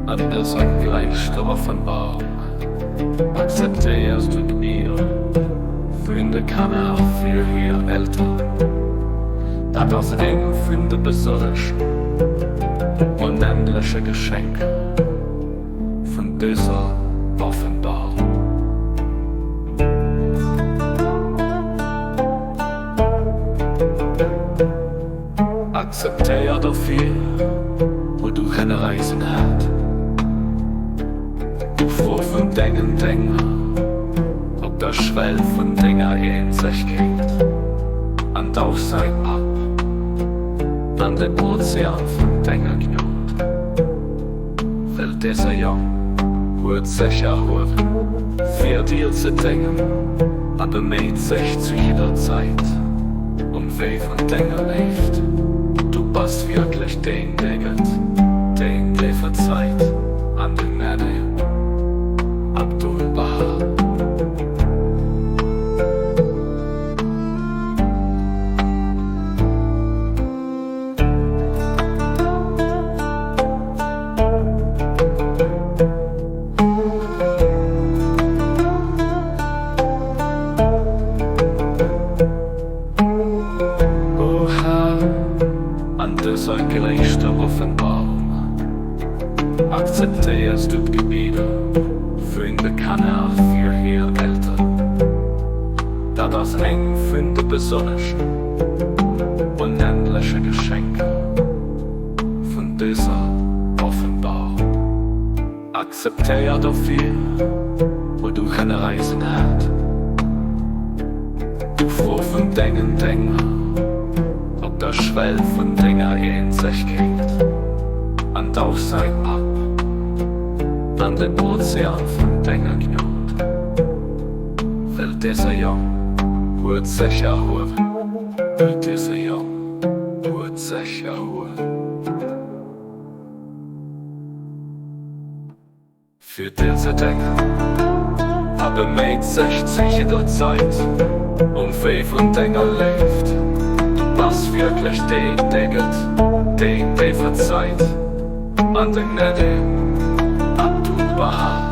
Anders ein Gleichstoff von Baum, akzeptierst du mir, Freunde kann auch viel hier älter, da das eng finde besonders unendliche Geschenke von dieser Offenbarung. Akzeptier dafür, wo du keine Reisen hast. Du vor von Dingen ob der Schwell von Dinger in sich geht. An auf sein ab, an den Ozean von Dingen knurrt. Will dieser Jung, wird sicher hören, für dir zu denken, aber mäht sich zu jeder Zeit. Und weh von Dingen lebt. Du bist wirklich den Digget, den der verzeiht, an den Nenne Abdul Baha. Dieser gerechte Offenbarung akzeptierst du Gebiete für ihn bekannte auch viel hier älter, da das eng finde besonders unendliche Geschenke von dieser Offenbarung. Akzeptier dafür, wo du keine Reisen hast. Du vor von Dingen der Schwell von Dinger in sich geht, an auf sein ab, an den Ozean von Dinger knurrt. Will dieser Jung, wird sicher hören, will dieser Jung, wird sicher hören. Für diese Dinge, aber mäht sich zu jeder Zeit, und weh von Dinger lebt. Was wirklich den Digget, den der verzeiht, an den Nenne Abdul Baha.